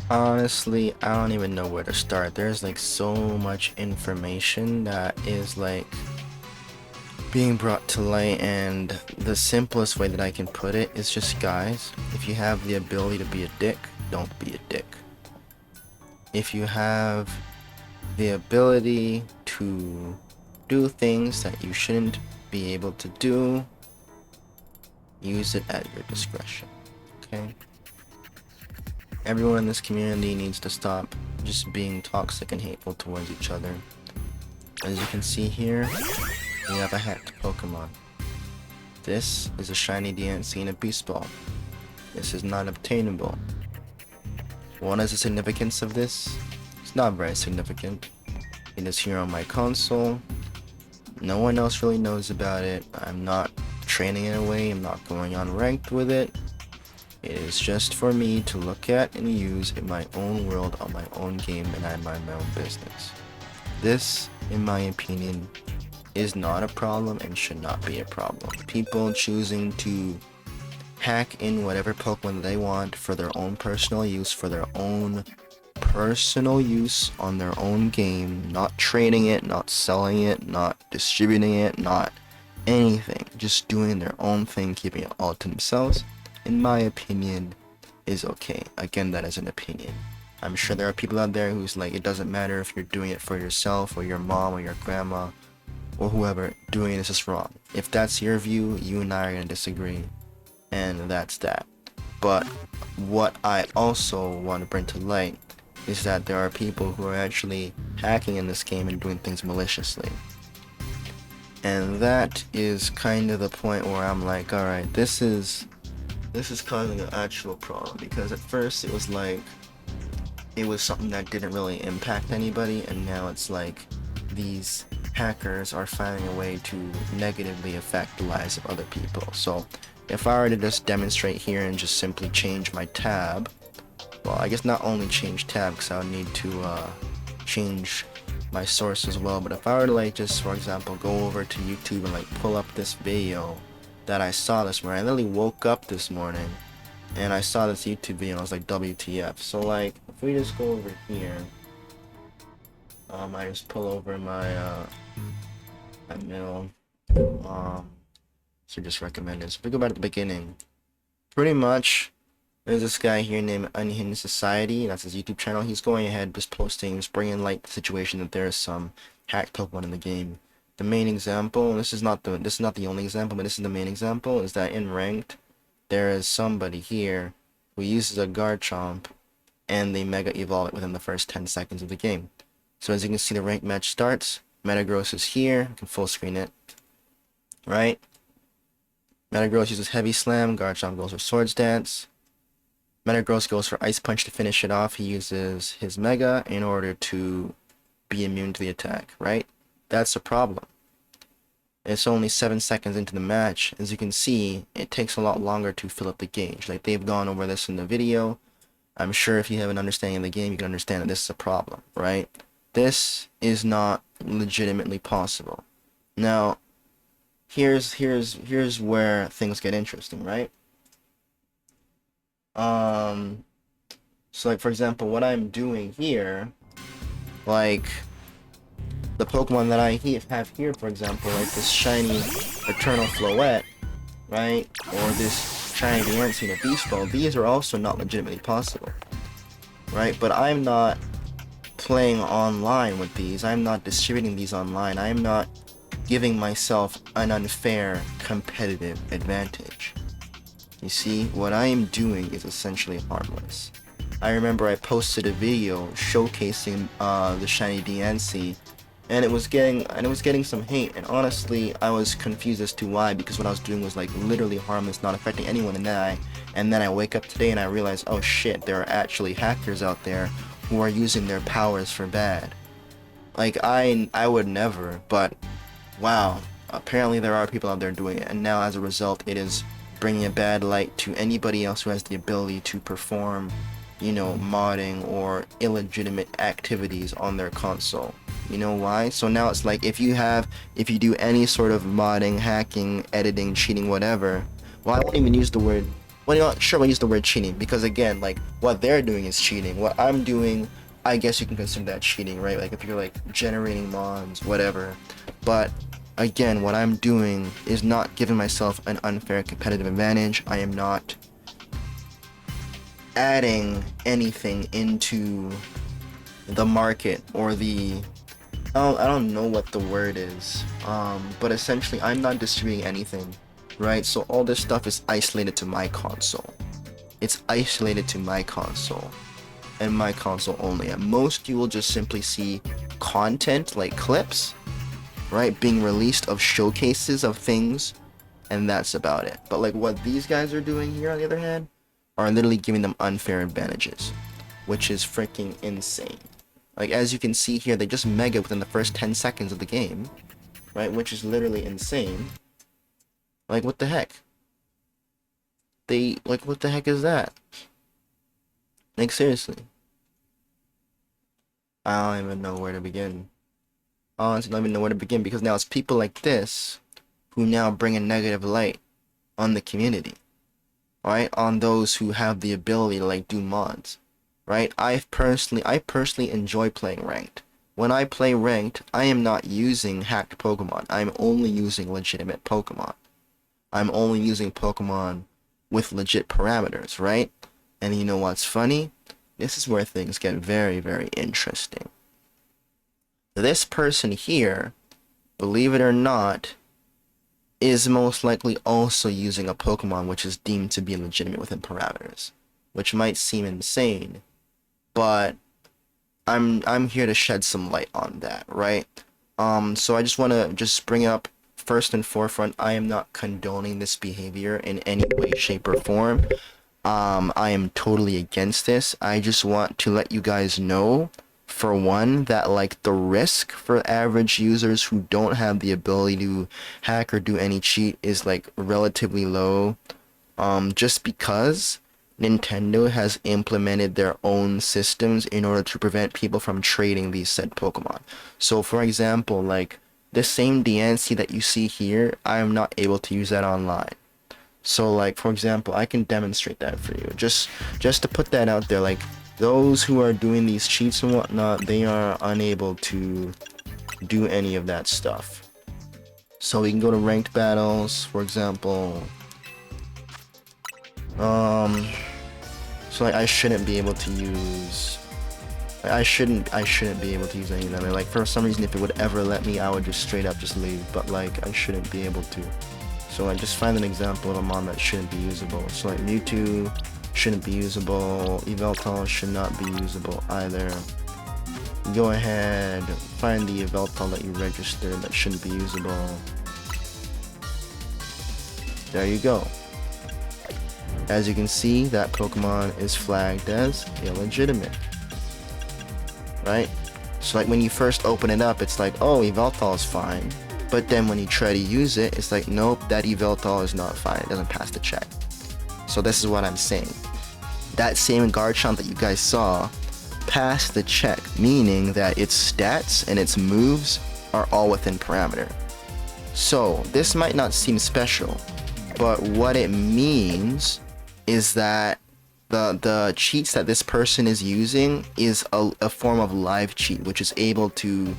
Honestly, I don't even know where to start. There's like so much information that is like being brought to light, and the simplest way that I can put it is just, guys, if you have the ability to be a dick, don't be a dick. If you have the ability to do things that you shouldn't be able to do, use it at your discretion. Okay? Everyone in this community needs to stop just being toxic and hateful towards each other. As you can see here, we have a hacked Pokemon. This is a shiny DNC and a Beast Ball. This is not obtainable. What is the significance of this? It's not very significant. It is here on my console. No one else really knows about it. I'm not training it away. I'm not going on ranked with it. It is just for me to look at and use in my own world on my own game, and I mind my own business. This, in my opinion, is not a problem and should not be a problem. People choosing to hack in whatever Pokemon they want for their own personal use, on their own game, not trading it, not selling it, not distributing it, not anything, just doing their own thing, keeping it all to themselves, in my opinion, is okay. Again, that is an opinion. I'm sure there are people out there who's like, it doesn't matter if you're doing it for yourself or your mom or your grandma or whoever, doing this is wrong. If that's your view, you and I are gonna disagree, and that's that. But what I also want to bring to light is that there are people who are actually hacking in this game and doing things maliciously. And that is kind of the point where I'm like, alright, this is causing an actual problem, because at first it was like it was something that didn't really impact anybody, and now it's like these hackers are finding a way to negatively affect the lives of other people. So if I were to just demonstrate here and just simply change my tab, well, I guess not only change tab, because I would need to change my source as well, but if I were to like just, for example, go over to YouTube and like pull up this video that I saw this morning. I literally woke up this morning and I saw this YouTube video and I was like, WTF. So like, if we just go over here, I just pull over my mill, so just recommended. So if we go back to the beginning, pretty much there's this guy here named Unhinged Society. That's his YouTube channel. He's going ahead, just posting, just bringing light to the situation that there is some hacked Pokemon in the game. The main example, and this is not the only example, but this is the main example, is that in ranked, there is somebody here who uses a Garchomp, and they Mega Evolve it within the first 10 seconds of the game. So as you can see, the ranked match starts. Metagross is here. I can full screen it. Right? Metagross uses Heavy Slam. Garchomp goes for Swords Dance. Metagross goes for Ice Punch to finish it off. He uses his Mega in order to be immune to the attack, right? That's a problem. It's only 7 seconds into the match. As you can see, it takes a lot longer to fill up the gauge. Like, they've gone over this in the video. I'm sure if you have an understanding of the game, you can understand that this is a problem, right? This is not legitimately possible. Now, here's where things get interesting, right? So like, for example, what I'm doing here, like the Pokemon that I have here, for example, like this shiny Eternal Floette, right, or this shiny DNC and a Beast Ball, these are also not legitimately possible, right? But I'm not playing online with these. I'm not distributing these online. I'm not giving myself an unfair competitive advantage. You see, what I am doing is essentially harmless. I remember I posted a video showcasing the shiny DNC, and it was getting some hate, and honestly I was confused as to why, because what I was doing was like literally harmless, not affecting anyone, and then I wake up today and I realize, oh shit, there are actually hackers out there who are using their powers for bad. Like, I would never, but wow, apparently there are people out there doing it, and now as a result it is bringing a bad light to anybody else who has the ability to perform, you know, modding or illegitimate activities on their console. You know why? So now it's like, if you do any sort of modding, hacking, editing, cheating, whatever, well, I won't even use the word Well, you know, sure, we'll use the word cheating because again, like what they're doing is cheating. What I'm doing, I guess you can consider that cheating, right? Like if you're like generating mods, whatever. But again, what I'm doing is not giving myself an unfair competitive advantage. I am not adding anything into the market or the I don't know what the word is. But essentially I'm not distributing anything, right? So all this stuff is isolated to my console. It's isolated to my console and my console only. At most you will just simply see content like clips, right, being released of showcases of things, and that's about it. But like what these guys are doing here on the other hand are literally giving them unfair advantages, which is freaking insane. Like as you can see here, they just mega within the first 10 seconds of the game, right, which is literally insane. Like what the heck? What the heck is that? Like seriously. I don't even know where to begin. Honestly, I don't even know where to begin because now it's people like this who now bring a negative light on the community, right? On those who have the ability to like do mods, right? I personally enjoy playing ranked. When I play ranked, I am not using hacked Pokemon. I'm only using legitimate Pokemon. I'm only using Pokemon with legit parameters, right? And you know what's funny? This is where things get very, very interesting. This person here, believe it or not, is most likely also using a Pokemon which is deemed to be legitimate within parameters, which might seem insane, but I'm here to shed some light on that, right? So I just want to just bring up first and forefront, I am not condoning this behavior in any way, shape, or form. I am totally against this. I just want to let you guys know, for one, that like the risk for average users who don't have the ability to hack or do any cheat is like relatively low. Just because Nintendo has implemented their own systems in order to prevent people from trading these said Pokemon. So for example, like the same DNC that you see here, I am not able to use that online. So like for example, I can demonstrate that for you. Just to put that out there, like those who are doing these cheats and whatnot, they are unable to do any of that stuff. So we can go to ranked battles, for example. So like I shouldn't be able to use I shouldn't be able to use any of them. Like for some reason if it would ever let me, I would just straight up just leave, but like I shouldn't be able to. So like just find an example of a mon that shouldn't be usable. So like Mewtwo shouldn't be usable, Yveltal should not be usable either. Go ahead, find the Yveltal that you registered that shouldn't be usable. There you go. As you can see, that Pokemon is flagged as illegitimate, right? So like when you first open it up, it's like, oh, Yveltal is fine. But then when you try to use it, it's like, nope, that Yveltal is not fine. It doesn't pass the check. So this is what I'm saying. That same Garchomp that you guys saw passed the check, meaning that its stats and its moves are all within parameter. So this might not seem special, but what it means is that the cheats that this person is using is a form of live cheat, which is able to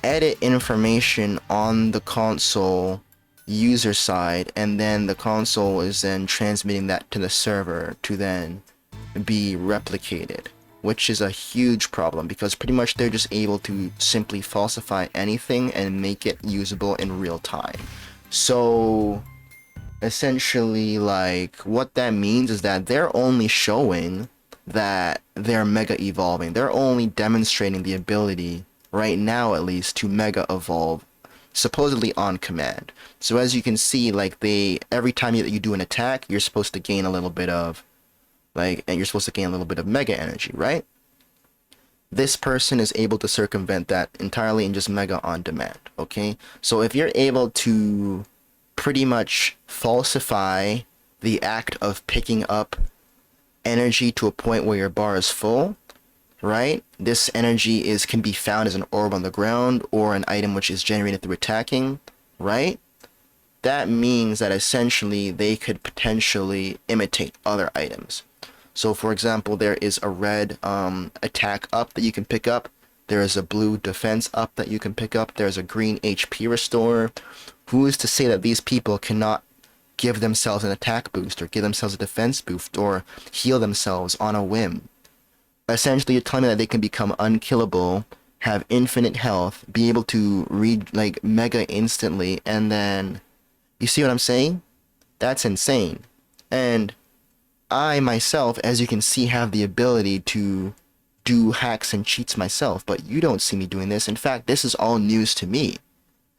edit information on the console user side, and then the console is then transmitting that to the server to then be replicated, which is a huge problem because pretty much they're just able to simply falsify anything and make it usable in real time. So essentially, like, what that means is that they're only showing that they're mega evolving. They're only demonstrating the ability, right now at least, to mega evolve, supposedly on command. So as you can see, like, every time that you do an attack, you're supposed to gain a little bit of, like, and you're supposed to gain a little bit of mega energy, right? This person is able to circumvent that entirely and just mega on demand, okay? So if you're able to pretty much falsify the act of picking up energy to a point where your bar is full, right? This energy can be found as an orb on the ground or an item which is generated through attacking, right? that means that essentially they could potentially imitate other items. So for example, there is a red attack up that you can pick up. There is a blue defense up that you can pick up. There's a green HP restore. Who is to say that these people cannot give themselves an attack boost or give themselves a defense boost or heal themselves on a whim? Essentially, you're telling me that they can become unkillable, have infinite health, be able to read like mega instantly, and then you see what I'm saying? That's insane. And I myself, as you can see, have the ability to do hacks and cheats myself, but you don't see me doing this. In fact, this is all news to me.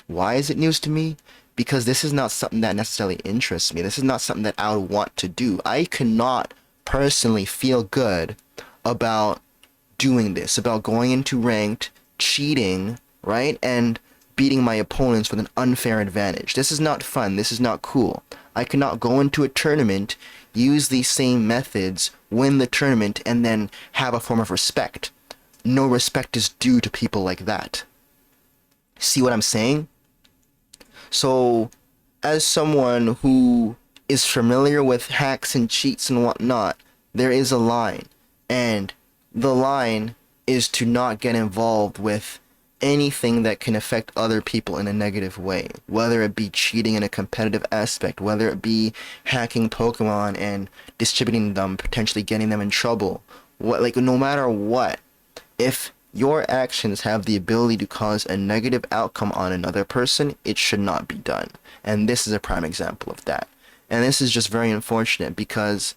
Why is it news to me? Because this is not something that necessarily interests me. This is not something that I would want to do. I cannot personally feel good about doing this, about going into ranked, cheating, right? And beating my opponents with an unfair advantage. This is not fun. This is not cool. I cannot go into a tournament, use these same methods, win the tournament, and then have a form of respect. No respect is due to people like that. See what I'm saying? So, as someone who is familiar with hacks and cheats and whatnot, there is a line. And the line is to not get involved with anything that can affect other people in a negative way, whether it be cheating in a competitive aspect, whether it be hacking Pokemon and distributing them, potentially getting them in trouble, no matter what, if your actions have the ability to cause a negative outcome on another person, it should not be done. And this is a prime example of that. And this is just very unfortunate because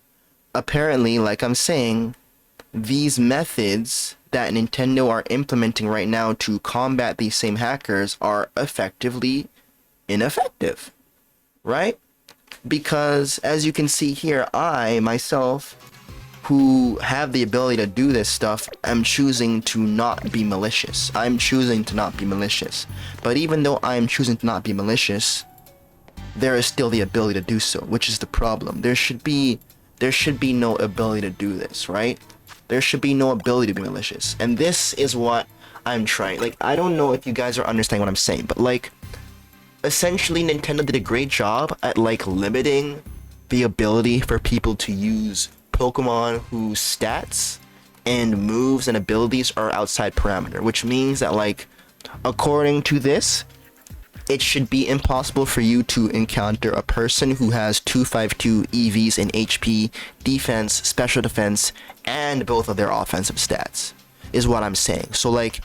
apparently, like I'm saying, these methods that Nintendo are implementing right now to combat these same hackers are effectively ineffective, right? Because as you can see here, I myself, who have the ability to do this stuff, am choosing to not be malicious. I'm choosing to not be malicious. But even though I'm choosing to not be malicious, there is still the ability to do so, which is the problem. There should be no ability to do this, right? There should be no ability to be malicious. And this is what I'm trying. Like, I don't know if you guys are understanding what I'm saying, but like, essentially Nintendo did a great job at like limiting the ability for people to use Pokemon whose stats and moves and abilities are outside parameter, which means that like, according to this, it should be impossible for you to encounter a person who has 252 EVs in HP, defense, special defense, and both of their offensive stats, is what I'm saying. So like,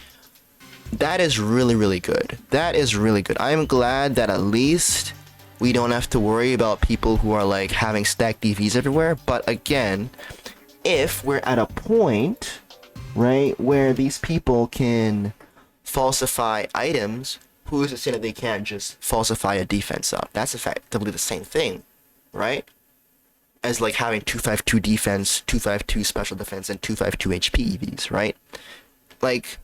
that is really, really good. That is really good. I am glad that at least we don't have to worry about people who are like having stacked EVs everywhere. But again, if we're at a point, right, where these people can falsify items, who is to say that they can't just falsify a defense up? That's effectively the same thing, right? As like having 252 defense, 252 special defense, and 252 HP EVs, right? Like,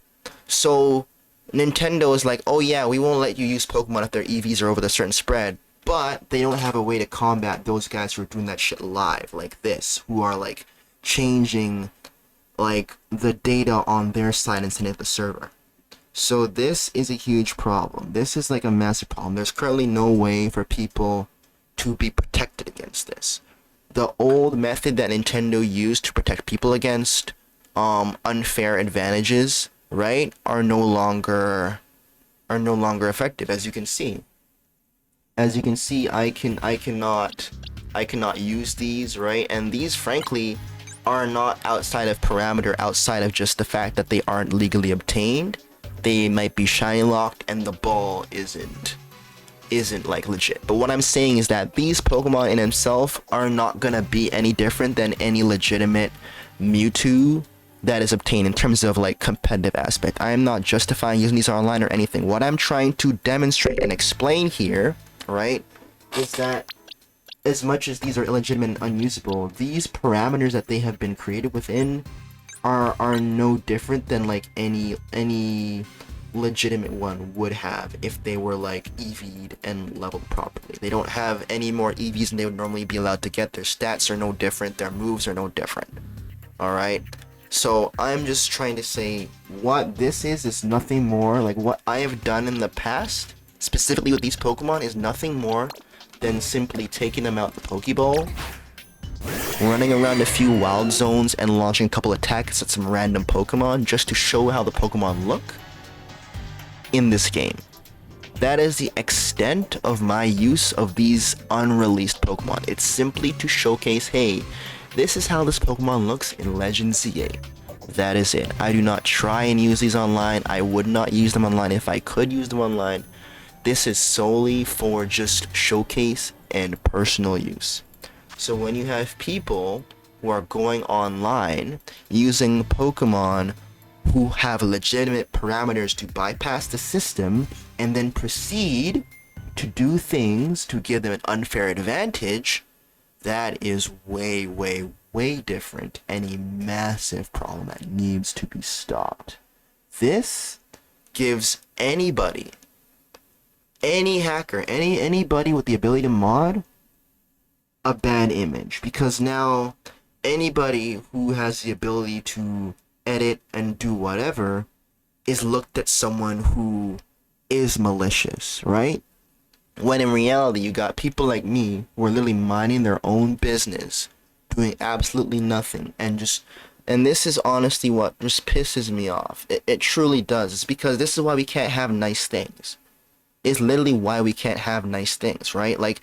so Nintendo is like, oh yeah, we won't let you use Pokemon if their EVs are over the certain spread, but they don't have a way to combat those guys who are doing that shit live, like this, who are like changing like the data on their side and sending it to the server. So this is a huge problem. This is like a massive problem. There's currently no way for people to be protected against this. The old method that Nintendo used to protect people against unfair advantages, right, are no longer effective. As you can see, I cannot use these, right? And these frankly are not outside of parameter, outside of just the fact that they aren't legally obtained. They might be shiny locked and the ball isn't like legit. But what I'm saying is that these Pokemon in themselves are not gonna be any different than any legitimate Mewtwo that is obtained in terms of like competitive aspect. I am not justifying using these online or anything. What I'm trying to demonstrate and explain here, right, is that as much as these are illegitimate and unusable, these parameters that they have been created within are no different than like any legitimate one would have if they were like EV'd and leveled properly. They don't have any more EVs than they would normally be allowed to get. Their stats are no different, their moves are no different. Alright? So I'm just trying to say what this is nothing more, like what I have done in the past, specifically with these Pokemon, is nothing more than simply taking them out the Pokeball, running around a few wild zones, and launching a couple attacks at some random Pokemon just to show how the Pokemon look in this game. That is the extent of my use of these unreleased Pokemon. It's simply to showcase, hey, this is how this Pokemon looks in Legend ZA. That is it. I do not try and use these online. I would not use them online if I could use them online. This is solely for just showcase and personal use. So when you have people who are going online using Pokemon who have legitimate parameters to bypass the system and then proceed to do things to give them an unfair advantage, that is way, way, way different and a massive problem that needs to be stopped. This gives anybody, any hacker, anybody with the ability to mod, a bad image, because now anybody who has the ability to edit and do whatever is looked at someone who is malicious, right? When in reality, you got people like me who are literally minding their own business, doing absolutely nothing, and this is honestly what just pisses me off. It truly does. It's because this is why we can't have nice things. It's literally why we can't have nice things, right? Like,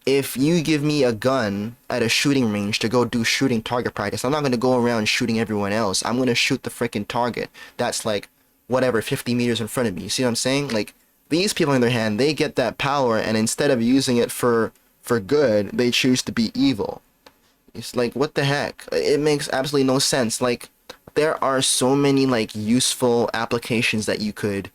if you give me a gun at a shooting range to go do shooting target practice, I'm not going to go around shooting everyone else. I'm going to shoot the freaking target that's like, whatever, 50 meters in front of me. You see what I'm saying? Like, these people on their hand, they get that power, and instead of using it for good, they choose to be evil. It's like, what the heck? It makes absolutely no sense. Like, there are so many, like, useful applications that you could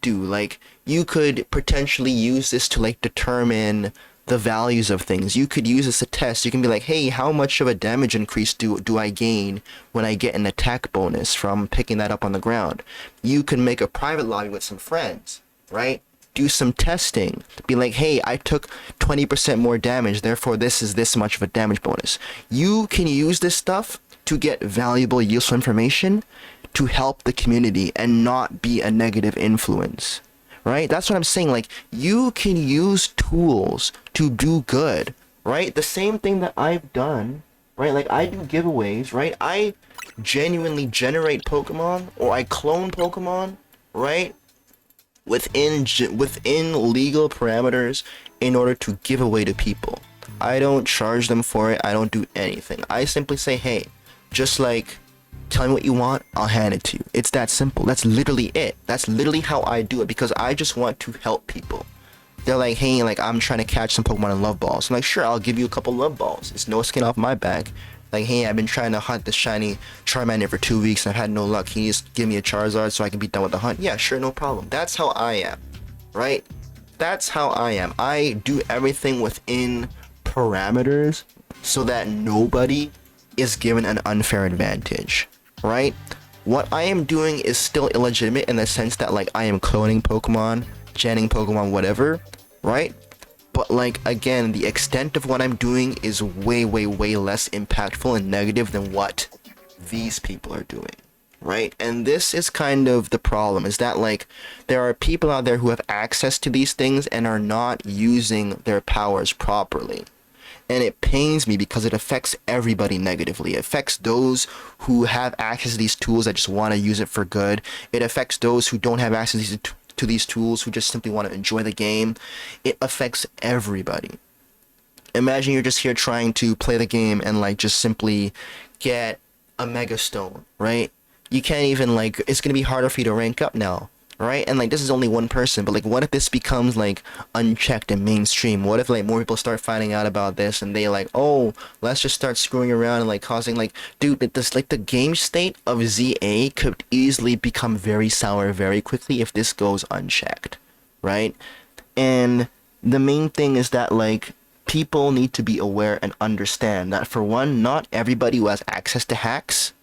do. Like, you could potentially use this to, like, determine the values of things. You could use this to test. You can be like, hey, how much of a damage increase do I gain when I get an attack bonus from picking that up on the ground? You can make a private lobby with some friends, right? Do some testing. Be like, hey, I took 20% more damage, therefore this is this much of a damage bonus. You can use this stuff to get valuable, useful information to help the community and not be a negative influence. Right? That's what I'm saying. Like, you can use tools to do good, right? The same thing that I've done, right? Like, I do giveaways, right? I genuinely generate Pokemon, or I clone Pokemon, right? Within legal parameters in order to give away to people. I don't charge them for it. I don't do anything. I simply say, hey, just like, tell me what you want, I'll hand it to you. It's that simple. That's literally it. That's literally how I do it, because I just want to help people. They're like, hey, like, I'm trying to catch some Pokemon in Love Balls. I'm like, sure, I'll give you a couple Love Balls. It's no skin off my back. Like, hey, I've been trying to hunt this shiny Charmander for 2 weeks and I've had no luck. Can you just give me a Charizard so I can be done with the hunt? Yeah, sure, no problem. That's how I am, right? That's how I am. I do everything within parameters so that nobody is given an unfair advantage. Right? What I am doing is still illegitimate in the sense that, like, I am cloning Pokemon, genning Pokemon, whatever, right? But, like, again, the extent of what I'm doing is way, way, way less impactful and negative than what these people are doing, right? And this is kind of the problem, is that, like, there are people out there who have access to these things and are not using their powers properly. And it pains me because it affects everybody negatively. It affects those who have access to these tools that just want to use it for good. It affects those who don't have access to these tools, who just simply want to enjoy the game. It affects everybody. Imagine you're just here trying to play the game and, like, just simply get a Mega Stone, right? You can't even, like, it's going to be harder for you to rank up now. Right? And, like, this is only one person, but, like, what if this becomes, like, unchecked and mainstream? What if, like, more people start finding out about this and they, like, oh, let's just start screwing around and, like, causing, like, dude, this, like, the game state of ZA could easily become very sour very quickly if this goes unchecked, right? And the main thing is that, like, people need to be aware and understand that, for one, not everybody who has access to hacks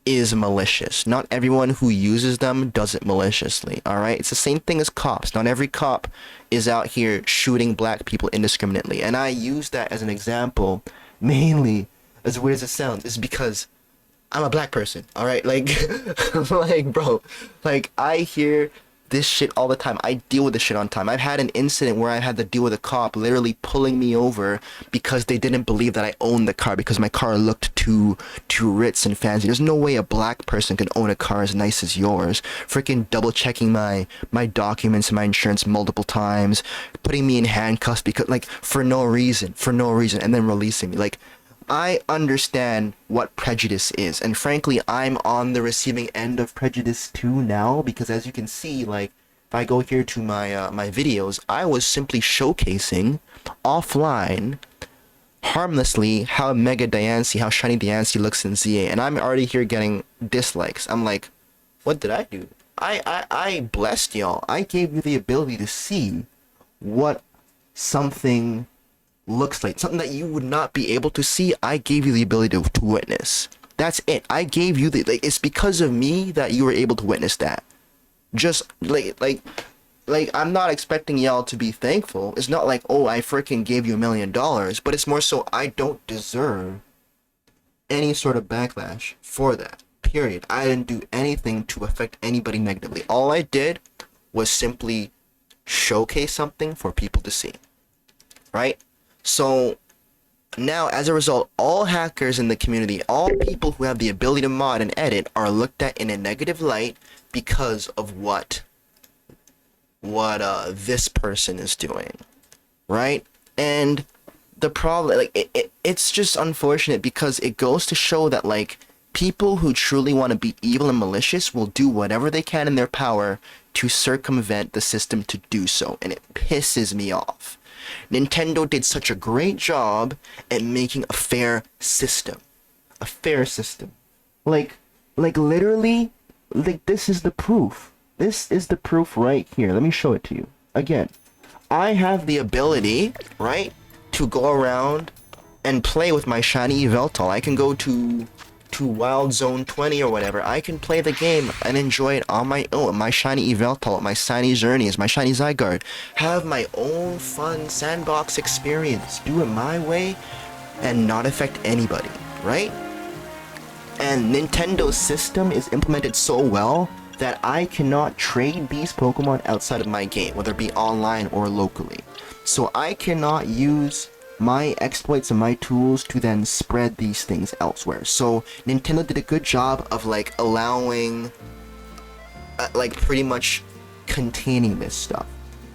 is malicious. Not everyone who uses them does it maliciously, alright? It's the same thing as cops. Not every cop is out here shooting black people indiscriminately. And I use that as an example, mainly, as weird as it sounds, is because I'm a black person, alright? Like, like, bro, like, I hear this shit all the time. I deal with this shit on time. I've had an incident where I had to deal with a cop literally pulling me over because they didn't believe that I owned the car because my car looked too ritz and fancy. There's no way a black person can own a car as nice as yours. Freaking double checking my documents and my insurance multiple times, putting me in handcuffs because like for no reason, and then releasing me. Like, I understand what prejudice is, and frankly, I'm on the receiving end of prejudice too now, because as you can see, like, if I go here to my my videos, I was simply showcasing offline, harmlessly, how mega Diancie, how shiny Diancie looks in ZA, and I'm already here getting dislikes. I'm like, what did I do? I blessed y'all. I gave you the ability to see what something looks like, something that you would not be able to see. I gave you the ability to witness. That's it. I gave you the, like, it's because of me that you were able to witness that. Just like I'm not expecting y'all to be thankful. It's not like, oh, I freaking gave you $1 million, but it's more so I don't deserve any sort of backlash for that. Period. I didn't do anything to affect anybody negatively. All I did was simply showcase something for people to see. Right? So now, as a result, all hackers in the community, all people who have the ability to mod and edit, are looked at in a negative light because of what this person is doing, right? And the problem, like, it's just unfortunate because it goes to show that, like, people who truly want to be evil and malicious will do whatever they can in their power to circumvent the system to do so, and it pisses me off. Nintendo did such a great job at making a fair system. A fair system. Like literally, like, this is the proof. This is the proof right here. Let me show it to you. Again, I have the ability, right, to go around and play with my shiny Yveltal. I can go to Wild Zone 20 or whatever. I can play the game and enjoy it on my own. My shiny Yveltal, my shiny Xerneas, my shiny Zygarde. Have my own fun sandbox experience. Do it my way and not affect anybody, right? And Nintendo's system is implemented so well that I cannot trade these Pokemon outside of my game, whether it be online or locally. So I cannot use my exploits and my tools to then spread these things elsewhere. So Nintendo did a good job of, like, allowing, like, pretty much containing this stuff.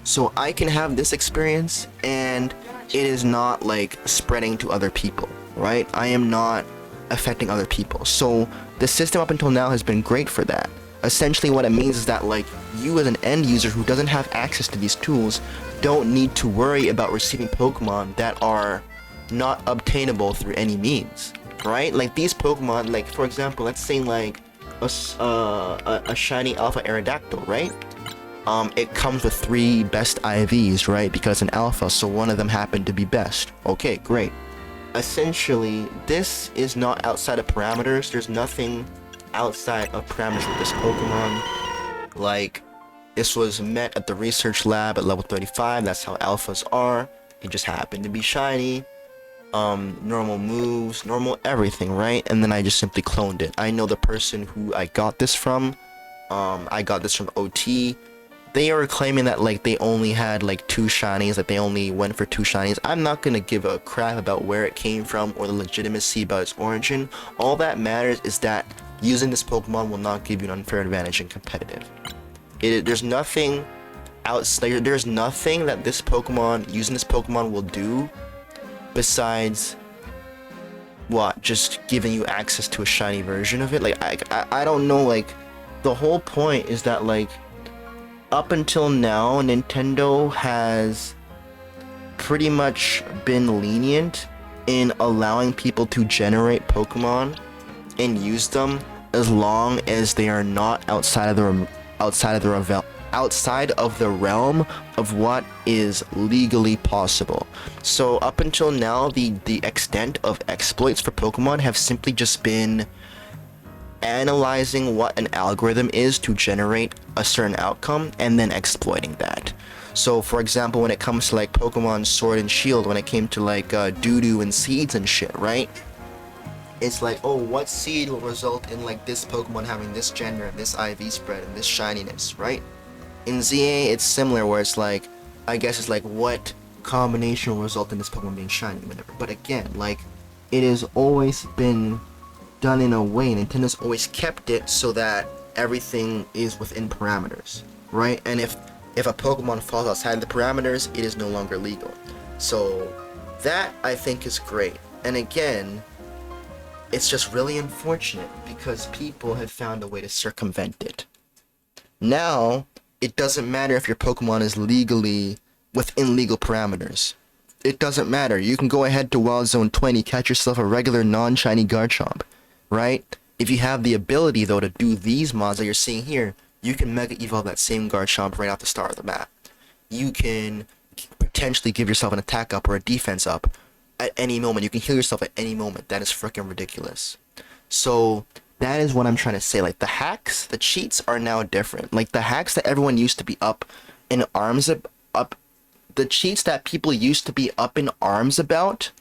So I can have this experience and it is not, like, spreading to other people, right? I am not affecting other people. So the system up until now has been great for that. Essentially what it means is that, like, you as an end user who doesn't have access to these tools don't need to worry about receiving Pokemon that are not obtainable through any means, right? Like, these Pokemon, like, for example, let's say, like, a shiny Alpha Aerodactyl, right? It comes with 3 best IVs, right? Because it's an alpha, so one of them happened to be best. Okay, great. Essentially, this is not outside of parameters. There's nothing outside of parameters with this Pokemon. Like, this was met at the research lab at level 35. That's how alphas are. It just happened to be shiny. Normal moves, normal everything, right? And then I just simply cloned it. I know the person who I got this from. I got this from OT. They are claiming that, like, they only had, like, 2 shinies, that they only went for 2 shinies. I'm not gonna give a crap about where it came from or the legitimacy about its origin. All that matters is that using this Pokemon will not give you an unfair advantage in competitive. There's nothing outside. There's nothing that this Pokemon, using this Pokemon, will do besides what? Just giving you access to a shiny version of it. Like, I don't know. Like, the whole point is that, like, up until now, Nintendo has pretty much been lenient in allowing people to generate Pokemon and use them as long as they are not outside of the realm of what is legally possible. So up until now, the extent of exploits for Pokemon have simply just been analyzing what an algorithm is to generate a certain outcome and then exploiting that. So for example, when it comes to, like, Pokemon Sword and Shield, when it came to, like, doo-doo and seeds and shit, right? It's like, oh, what seed will result in, like, this Pokemon having this gender and this IV spread and this shininess, right? In ZA, it's similar where it's like, I guess it's like what combination will result in this Pokemon being shiny, whatever. But again, like, it has always been done in a way, Nintendo's always kept it so that everything is within parameters, right? And if a Pokemon falls outside the parameters, it is no longer legal. So that I think is great. And again, it's just really unfortunate because people have found a way to circumvent it. Now, it doesn't matter if your Pokemon is legally within legal parameters. It doesn't matter. You can go ahead to Wild Zone 20, catch yourself a regular non-shiny Garchomp, right? If you have the ability, though, to do these mods that you're seeing here, you can Mega Evolve that same Garchomp right off the start of the map. You can potentially give yourself an attack up or a defense up at any moment. You can heal yourself at any moment. That is freaking ridiculous. So that is what I'm trying to say. Like, the hacks, the cheats are now different. Like, the hacks that everyone used to be up in arms up, the cheats that people used to be up in arms about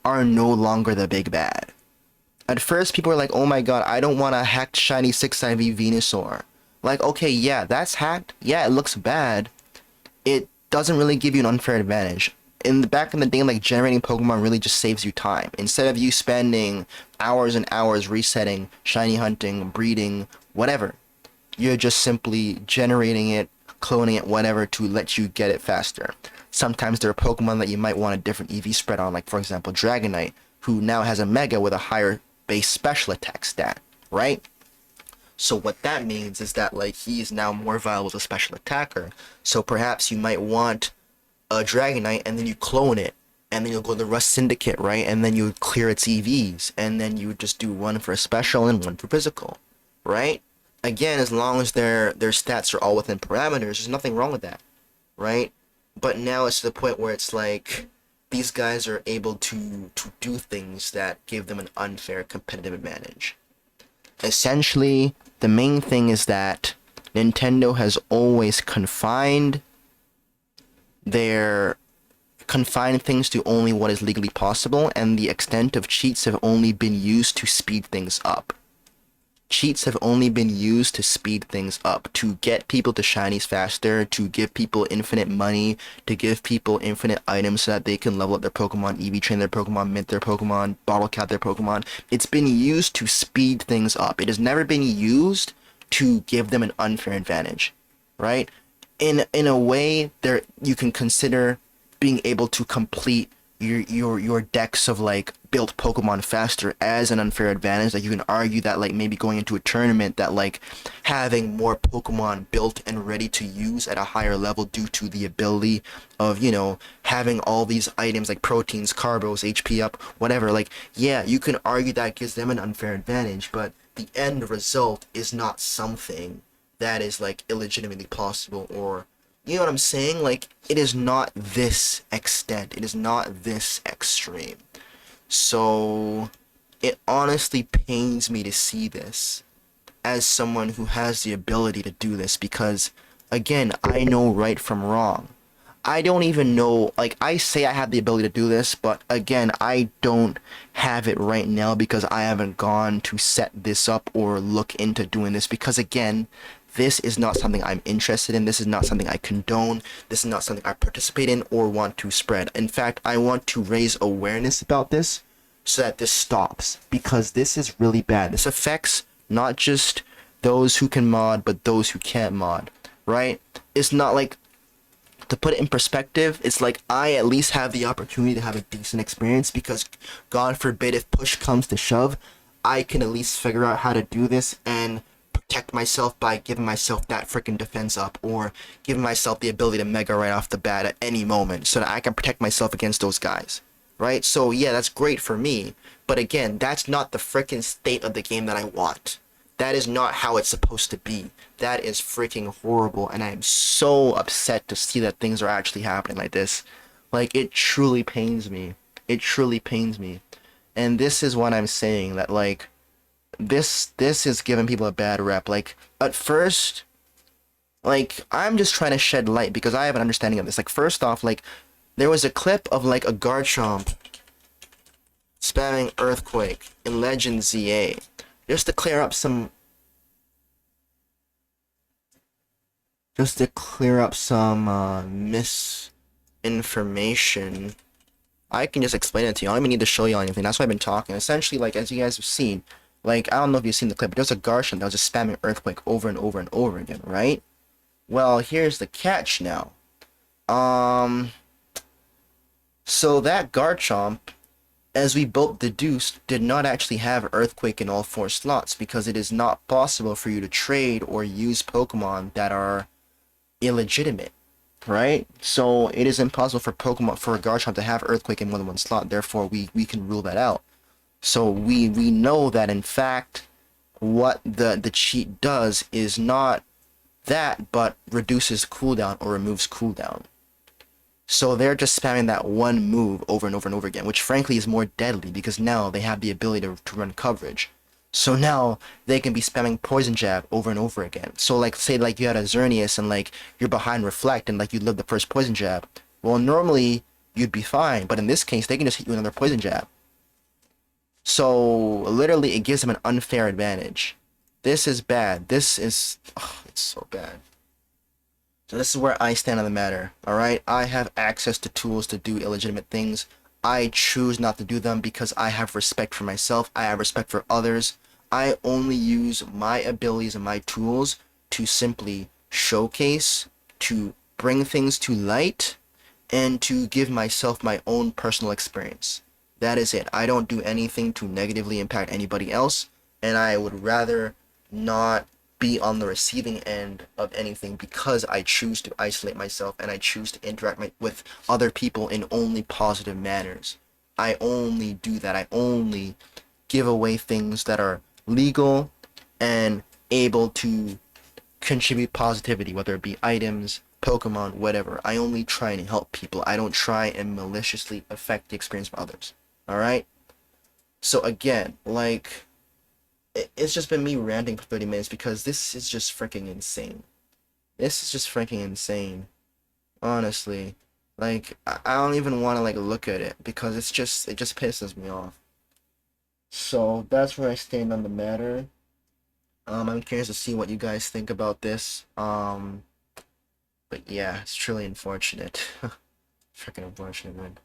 are no longer the big bad. At first, people were like, oh my god, I don't want a hacked shiny 6IV Venusaur. Like, okay, yeah, that's hacked. Yeah, it looks bad. It doesn't really give you an unfair advantage. Back in the day, like, generating Pokemon really just saves you time. Instead of you spending hours and hours resetting, shiny hunting, breeding, whatever, you're just simply generating it, cloning it, whatever, to let you get it faster. Sometimes there are Pokemon that you might want a different EV spread on, like, for example, Dragonite, who now has a Mega with a higher base special attack stat, right? So what that means is that, like, he is now more viable as a special attacker. So perhaps you might want a Dragonite, and then you clone it, and then you'll go to the Rust Syndicate, right? And then you would clear its EVs, and then you would just do one for a special and one for physical, right? Again, as long as their stats are all within parameters, there's nothing wrong with that, right? But now it's to the point where it's like, these guys are able to do things that give them an unfair competitive advantage. Essentially, the main thing is that Nintendo has always confined things to only what is legally possible, and the extent of cheats have only been used to speed things up. Cheats have only been used to speed things up, to get people to shinies faster, to give people infinite money, to give people infinite items so that they can level up their Pokemon, EV train their Pokemon, mint their Pokemon, bottle cap their Pokemon. It's been used to speed things up. It has never been used to give them an unfair advantage, right? In a way, there you can consider being able to complete your decks of, like, built Pokemon faster as an unfair advantage. Like, you can argue that, like, maybe going into a tournament, that, like, having more Pokemon built and ready to use at a higher level due to the ability of, you know, having all these items like proteins, carbos, HP up, whatever. Like, yeah, you can argue that gives them an unfair advantage, but the end result is not something that is, like, illegitimately possible, or, you know what I'm saying? Like, it is not this extent. It is not this extreme. So, it honestly pains me to see this as someone who has the ability to do this, because, again, I know right from wrong. I don't even know, like, I say I have the ability to do this, but again, I don't have it right now because I haven't gone to set this up or look into doing this, because again, this is not something I'm interested in. This is not something I condone. This is not something I participate in or want to spread. In fact, I want to raise awareness about this so that this stops, because this is really bad. This affects not just those who can mod, but those who can't mod, right? It's not like, to put it in perspective, it's like I at least have the opportunity to have a decent experience because, God forbid, if push comes to shove, I can at least figure out how to do this and protect myself by giving myself that freaking defense up, or giving myself the ability to mega right off the bat at any moment so that I can protect myself against those guys, right? So yeah, that's great for me, but again, that's not the freaking state of the game that I want. That is not how it's supposed to be. That is freaking horrible, and I am so upset to see that things are actually happening like this. Like, it truly pains me. It truly pains me. And this is what I'm saying, that, like, this is giving people a bad rep. Like, at first, like, I'm just trying to shed light because I have an understanding of this. Like, first off, like, there was a clip of, like, a Garchomp spamming Earthquake in Legend ZA just to clear up some just to clear up some misinformation, I can just explain it to you. I don't even need to show you anything. That's why I've been talking. Essentially, like, as you guys have seen, like, I don't know if you've seen the clip, but there's a Garshan that was just spamming Earthquake over and over and over again, right? Well, here's the catch now. Um, so that Garchomp, as we both deduced, did not actually have Earthquake in all 4 slots because it is not possible for you to trade or use Pokemon that are illegitimate, right? So it is impossible for a Garchomp to have Earthquake in more than 1 slot. Therefore, we can rule that out. So we know that in fact, what the cheat does is not that, but reduces cooldown or removes cooldown. So they're just spamming that one move over and over and over again, which frankly is more deadly because now they have the ability to run coverage. So now they can be spamming Poison Jab over and over again. So like say like you had a Xerneas and like you're behind Reflect and like you lived the first Poison Jab. Well, normally you'd be fine, but in this case they can just hit you with another Poison Jab. So literally it gives them an unfair advantage. This is bad. This is it's so bad. So this is where I stand on the matter, alright? I have access to tools to do illegitimate things. I choose not to do them because I have respect for myself. I have respect for others. I only use my abilities and my tools to simply showcase, to bring things to light, and to give myself my own personal experience. That is it. I don't do anything to negatively impact anybody else, and I would rather not be on the receiving end of anything because I choose to isolate myself and I choose to interact with other people in only positive manners. I only do that. I only give away things that are legal and able to contribute positivity, whether it be items, Pokemon, whatever. I only try and help people. I don't try and maliciously affect the experience of others. Alright? So again, like, it's just been me ranting for 30 minutes because this is just freaking insane. This is just freaking insane. Honestly. Like, I don't even want to, like, look at it because it just pisses me off. So, that's where I stand on the matter. I'm curious to see what you guys think about this. But yeah, it's truly unfortunate. Freaking unfortunate, man.